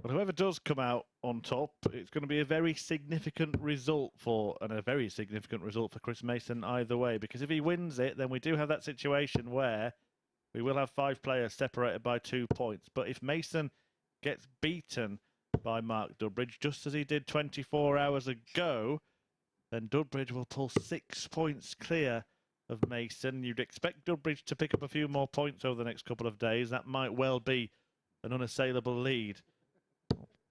But whoever does come out on top, it's going to be a very significant result for Chris Mason either way. Because if he wins it, then we do have that situation where we will have 5 players separated by 2 points. But if Mason gets beaten by Mark Dudbridge, just as he did 24 hours ago, then Dudbridge will pull 6 points clear of Mason. You'd expect Dudbridge to pick up a few more points over the next couple of days. That might well be an unassailable lead.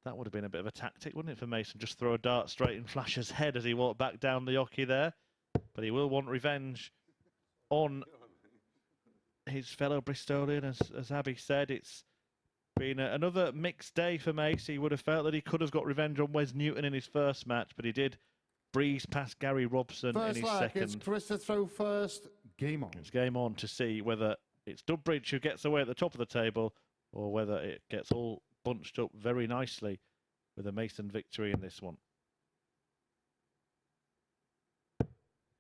That would have been a bit of a tactic, wouldn't it, for Mason? Just throw a dart straight in Flash's head as he walked back down the jockey there. But he will want revenge on his fellow Bristolian. As Abby said, it's been another mixed day for Mace. He would have felt that he could have got revenge on Wes Newton in his first match, but he did breeze past Gary Robson in his second. It's Chris to throw first. Game on. It's game on to see whether it's Dudbridge who gets away at the top of the table or whether it gets all bunched up very nicely with a Mason victory in this one.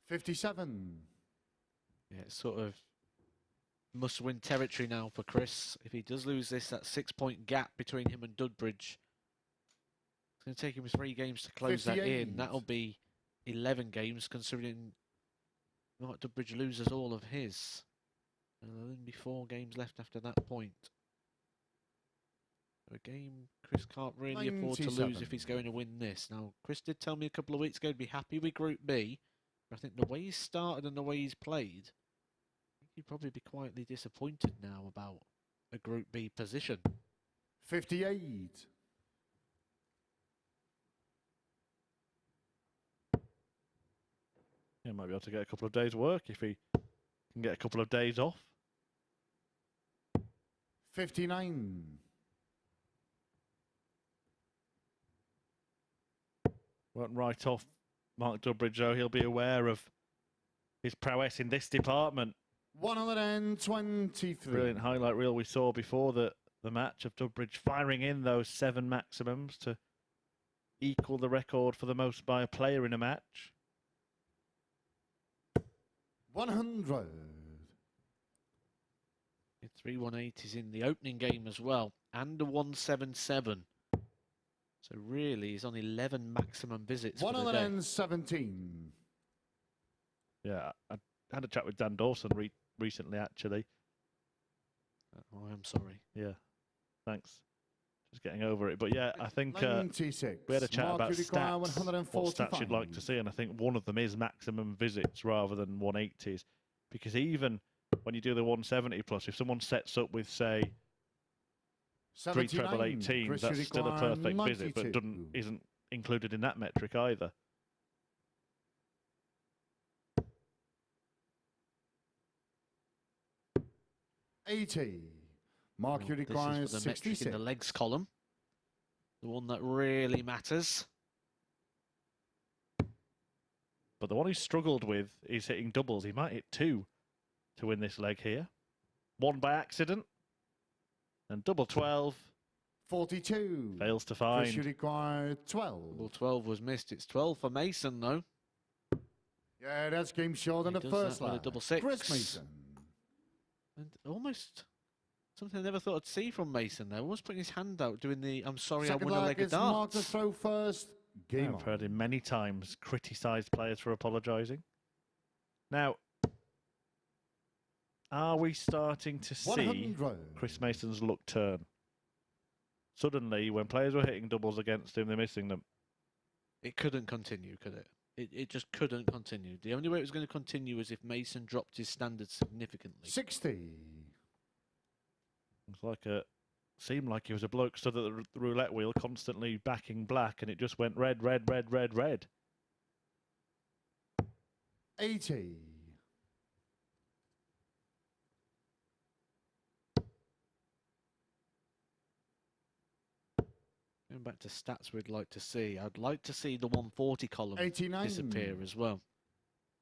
57. Yeah, it's sort of must-win territory now for Chris. If he does lose this, that 6-point gap between him and Dudbridge, it's going to take him 3 games to close 58. that in. That'll be 11 games, considering Mark Dudbridge loses all of his. And there'll only be 4 games left after that point. A game Chris can't really afford to lose if he's going to win this. Now, Chris did tell me a couple of weeks ago he'd be happy with Group B. But I think the way he's started and the way he's played, I think he'd probably be quietly disappointed now about a Group B position. 58. He might be able to get a couple of days' work if he can get a couple of days off. 59. Won't write off Mark Dudbridge, though. He'll be aware of his prowess in this department. 123. Brilliant highlight reel we saw before the match of Dudbridge firing in those 7 maximums to equal the record for the most by a player in a match. 100. 318 is in the opening game as well, and a 177. So really, he's on 11 maximum visits for the day. 117. Yeah, I had a chat with Dan Dawson recently, actually. Oh, I'm sorry. Yeah, thanks. Just getting over it. But yeah, I think 96. we had a chat Mark about require stats, what stats you'd like to see, and I think one of them is maximum visits rather than 180s. Because even when you do the 170 plus, if someone sets up with, say, 3 treble 18s, that's still a perfect 92. visit, but isn't included in that metric either. Mark, you require this is for the metric 66. in the legs column, the one that really matters. But the one he struggled with is hitting doubles. He might hit 2 to win this leg here. 1 by accident. And double 12. 42. Fails to find. Chris, you require 12. Double 12 was missed. It's 12 for Mason, though. Yeah, that's game short in the first leg. leg. Double 6. Chris Mason. And almost something I never thought I'd see from Mason there. Almost putting his hand out, doing the I'm sorry Second I won a leg of darts. Mark to throw first. Game I've heard him many times criticise players for apologising. Now, are we starting to see 100. Chris Mason's luck turn? Suddenly, when players were hitting doubles against him, they're missing them. It couldn't continue, could it? It just couldn't continue. The only way it was going to continue was if Mason dropped his standards significantly. 60. It's like seemed like he was a bloke stood at the roulette wheel constantly backing black, and it just went red, red, red, red, red. 80. Going back to stats we'd like to see, I'd like to see the 140 column 89. disappear as well.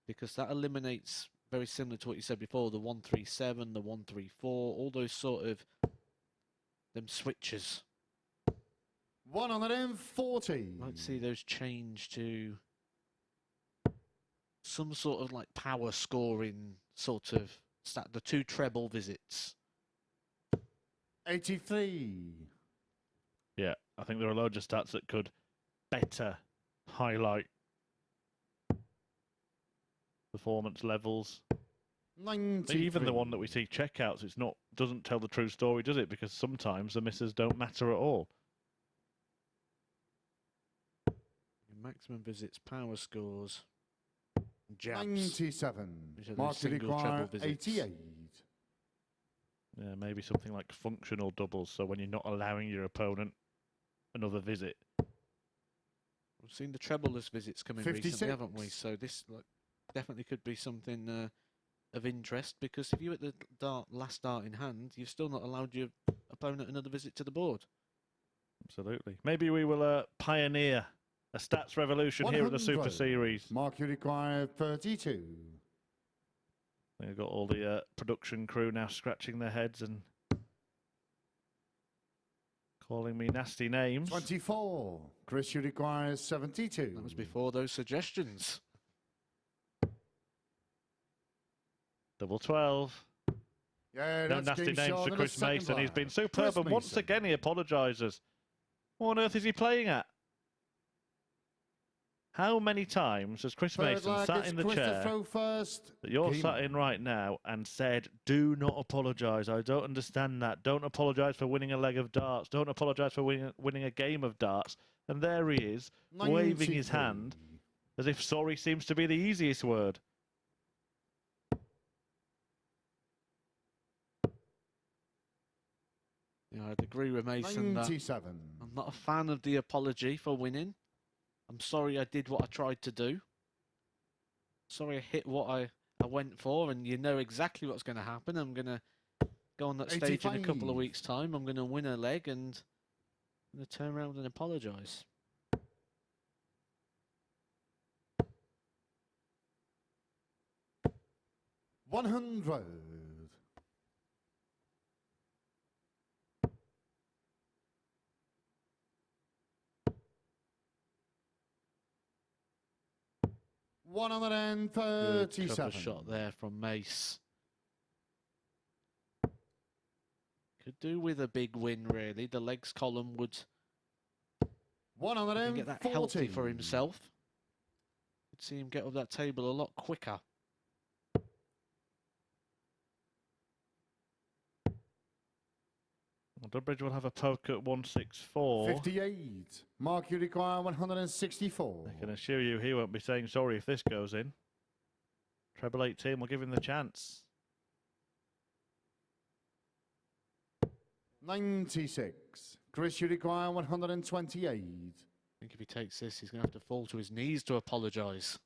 Because that eliminates, very similar to what you said before, the 137, the 134, all those sort of them switches. 140. I'd like to see those change to some sort of like power scoring sort of stat, the 2 treble visits. 83. Yeah, I think there are loads of stats that could better highlight performance levels. 93. Even the one that we see checkouts, doesn't tell the true story, does it? Because sometimes the misses don't matter at all. Maximum visits, power scores, jabs. 97. Which are those Mark to single require treble visits. 88. Yeah, maybe something like functional doubles, so when you're not allowing your opponent another visit. We've seen the trebleless visits come in 56. recently, haven't we? So this definitely could be something of interest, because if you at the last dart in hand, you've still not allowed your opponent another visit to the board. Absolutely. Maybe we will pioneer a stats revolution here at the Super 100. Series. Mark, you require 32. We've got all the production crew now scratching their heads and calling me nasty names. 24. Chris, you require 72. That was before those suggestions. Double 12. Yeah, No that's nasty game names shot for and a Chris second Mason. He's bar. been superb, Chris and once Mason. again he apologises. What on earth is he playing at? How many times has Chris Third Mason leg, sat it's in the Chris to chair throw first. that you're Game sat on. in right now and said, do not apologise, I don't understand that, don't apologise for winning a leg of darts, don't apologise for winning a game of darts, and there he is, waving his 93. hand as if sorry seems to be the easiest word. Yeah, I'd agree with Mason that 97. I'm not a fan of the apology for winning. I'm sorry I did what I tried to do. Sorry I hit what I went for, and you know exactly what's going to happen. I'm going to go on that stage in a couple of 85. weeks' time. I'm going to win a leg, and I'm going to turn around and apologise. 100. Good cover 137. shot there from Mace. Could do with a big win, really. The legs column would get that healthy 140 for himself. Could see him get up that table a lot quicker. Dudbridge will have a poke at 164. 58. Mark, you require 164. I can assure you he won't be saying sorry if this goes in. Treble 18 will give him the chance. 96. Chris, you require 128. I think if he takes this, he's going to have to fall to his knees to apologise.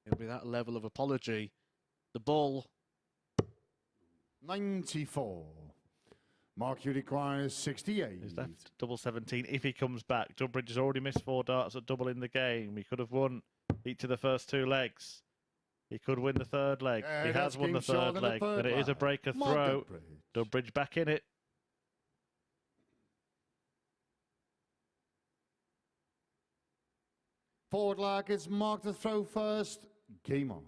It'll be that level of apology. The ball. 94. Mark, you require 68. He's left double 17 if he comes back. Dudbridge has already missed 4 darts at double in the game. He could have won each of the first 2 legs. He could win the third leg. Yeah, He has that's won the game shot third and a leg, third but it is a leg. breaker Mark throw. Dudbridge. Dudbridge back in it. Forward leg is Mark to throw first. Game on.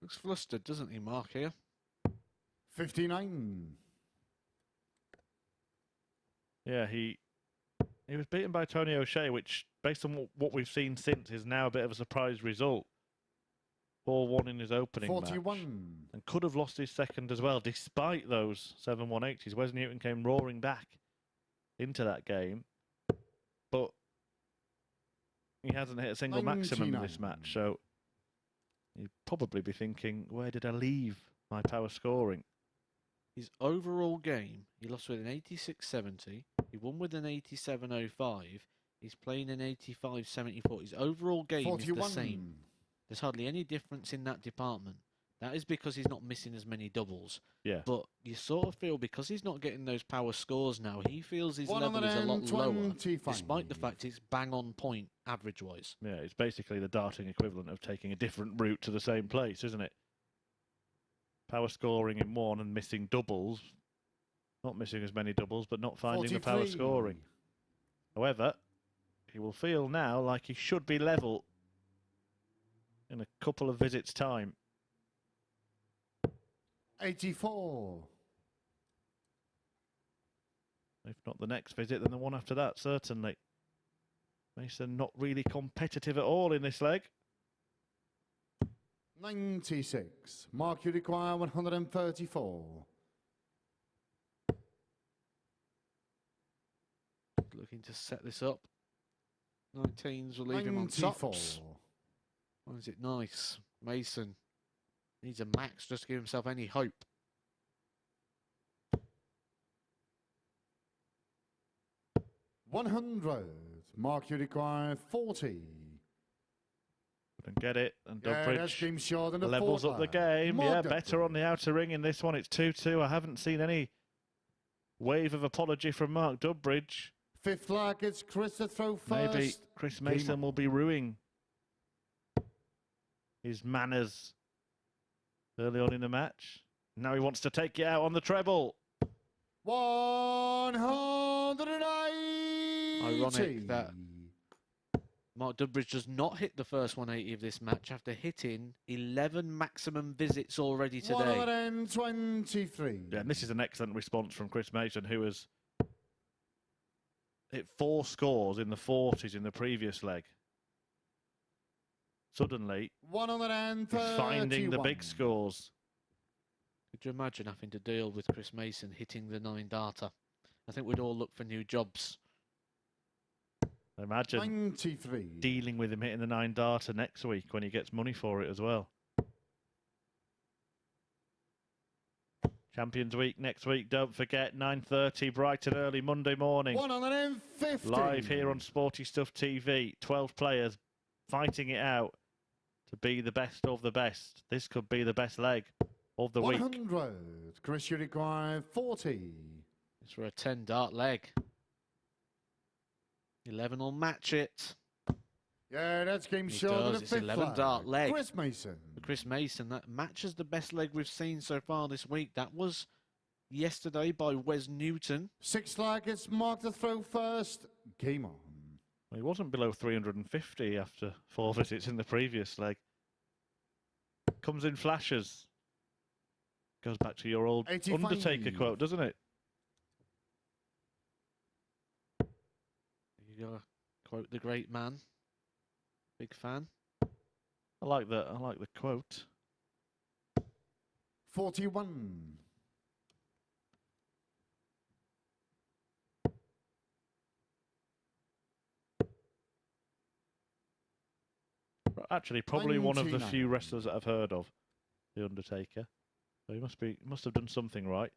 Looks flustered, doesn't he, Mark, here? 59. Yeah, he was beaten by Tony O'Shea, which, based on what we've seen since, is now a bit of a surprise result. 4-1 in his opening 41. match. And could have lost his second as well, despite those 7-180s. Wes Newton came roaring back into that game. But he hasn't hit a single maximum in this 99. match, so you'd probably be thinking, where did I leave my power scoring? His overall game, he lost with an 86.70. He won with an 87.05. He's playing an 85.74. His overall game 41. is the same. There's hardly any difference in that department. That is because he's not missing as many doubles. Yeah. But you sort of feel, because he's not getting those power scores now, he feels his level is a lot lower, 125. despite the fact it's bang on point average-wise. Yeah, it's basically the darting equivalent of taking a different route to the same place, isn't it? Power scoring in one and missing doubles. Not missing as many doubles, but not finding the power 43. scoring. However, he will feel now like he should be level in a couple of visits' time. 84. If not the next visit, then the one after that, certainly. Mason not really competitive at all in this leg. 96. Mark, you require 134. Looking to set this up. 19s will leave him on 94. tops. Or is it nice? Mason needs a max just to give himself any hope. $100. Mark, you require 40. Couldn't get it, and Dudbridge the levels up the game. Mark Better on the outer ring in this one. It's 2-2. I haven't seen any wave of apology from Mark Dudbridge. Fifth leg, it's Chris to throw first. Maybe Chris Mason will be ruining his manners early on in the match. Now he wants to take it out on the treble. 180. Ironic that Mark Dudbridge does not hit the first 180 of this match after hitting 11 maximum visits already today. 123. Yeah, and this is an excellent response from Chris Mason, who has hit 4 scores in the 40s in the previous leg. Suddenly, he's finding the big scores. Could you imagine having to deal with Chris Mason hitting the 9-darter? I think we'd all look for new jobs. Imagine 93. Dealing with him hitting the 9-darter next week when he gets money for it as well. Champions Week next week, don't forget, 9:30, bright and early Monday morning. 150. Live here on Sporty Stuff TV. 12 players fighting it out to be the best of the best. This could be the best leg of the 100. week. Chris, you require 40. It's for a 10-dart leg. 11 will match it. Yeah, that's game He short of does. the It's fifth 11-dart leg. Chris Mason. For Chris Mason, that matches the best leg we've seen so far this week. That was yesterday by Wes Newton. Sixth leg, it's Mark to throw first. Game on. Well, he wasn't below 350 after 4 visits in the previous leg. Comes in flashes. Goes back to your old 85. Undertaker quote, doesn't it? You gotta quote the great man. Big fan. I like that. I like the quote. 41. Actually, probably one of the 99. few wrestlers that I've heard of, the Undertaker. So he must have done something right.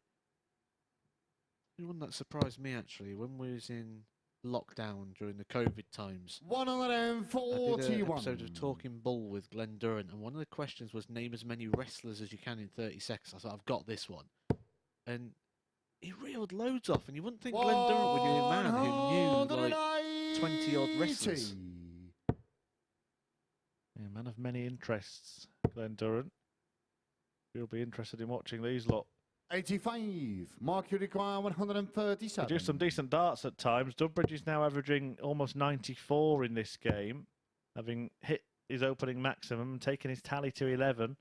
The one that surprised me actually when we was in lockdown during the COVID times. I did an 141. episode of Talking Bull with Glenn Durant, and one of the questions was name as many wrestlers as you can in 30 seconds. I thought, I've got this one. And he reeled loads off, and you wouldn't think Glenn Durant would be a man who knew like 20-odd wrestlers. Yeah, man of many interests, Glenn Durant. You'll be interested in watching these lot. 85. Mark, you require 137. They do some decent darts at times. Dudbridge is now averaging almost 94 in this game, having hit his opening maximum and taken his tally to 11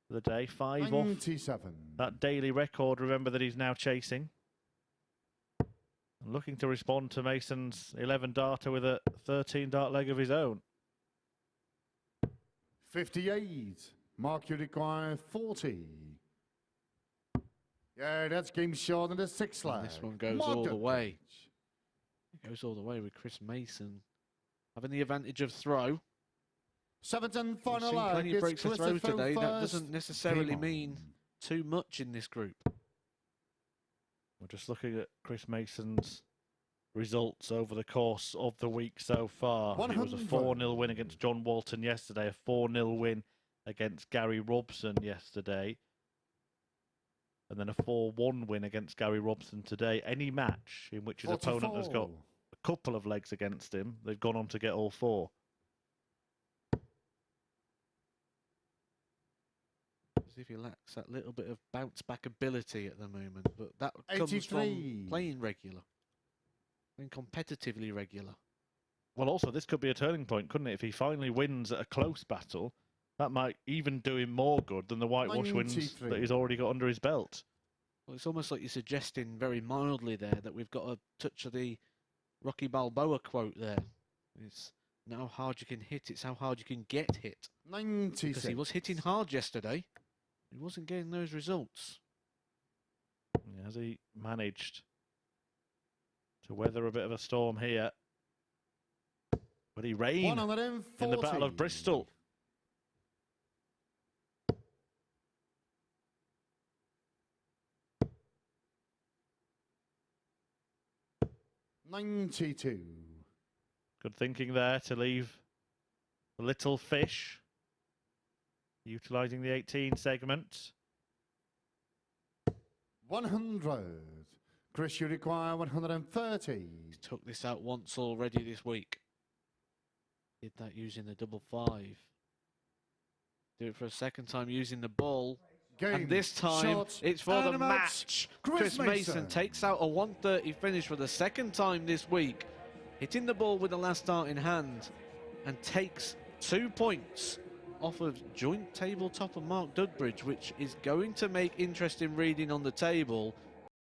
for the day. 5 97. off that daily record, remember, that he's now chasing. And looking to respond to Mason's 11-darter with a 13-dart leg of his own. 58. Mark, you require 40. Yeah, that's game short in the sixth leg. This one goes Mark all the Dudbridge. way. It goes all the way with Chris Mason having the advantage of throw. Seventh and We've final seen leg. plenty of It's breaks to Chris throw to throw today. That first. doesn't necessarily Game on. mean too much in this group. We're just looking at Chris Mason's results over the course of the week so far. It was a 4-0 win against John Walton yesterday, a 4-0 win against Gary Robson yesterday, and then a 4-1 win against Gary Robson today. Any match in which his opponent has got 44. a couple of legs against him, they've gone on to get all 4. As if he lacks that little bit of bounce back ability at the moment, but that comes 83. from playing regular, and competitively regular. Well, also, this could be a turning point, couldn't it? If he finally wins at a close battle, That might even do him more good than the whitewash wins 93. that he's already got under his belt. Well, it's almost like you're suggesting very mildly there that we've got a touch of the Rocky Balboa quote there. It's not how hard you can hit, it's how hard you can get hit. 96. Because he was hitting hard yesterday. He wasn't getting those results. Has he managed to weather a bit of a storm here? Will he reign in the Battle of Bristol? $92. Good thinking there to leave the little fish, utilising the 18 segment. 100. Chris, you require 130. He's took this out once already this week. Did that using the double 5. Do it for a second time using the ball. Game, and this time, shot, it's for the match. match. Chris Mason takes out a 130 finish for the second time this week, hitting the ball with the last start in hand, and takes 2 points off of joint table topper Mark Dudbridge, which is going to make interesting reading on the table.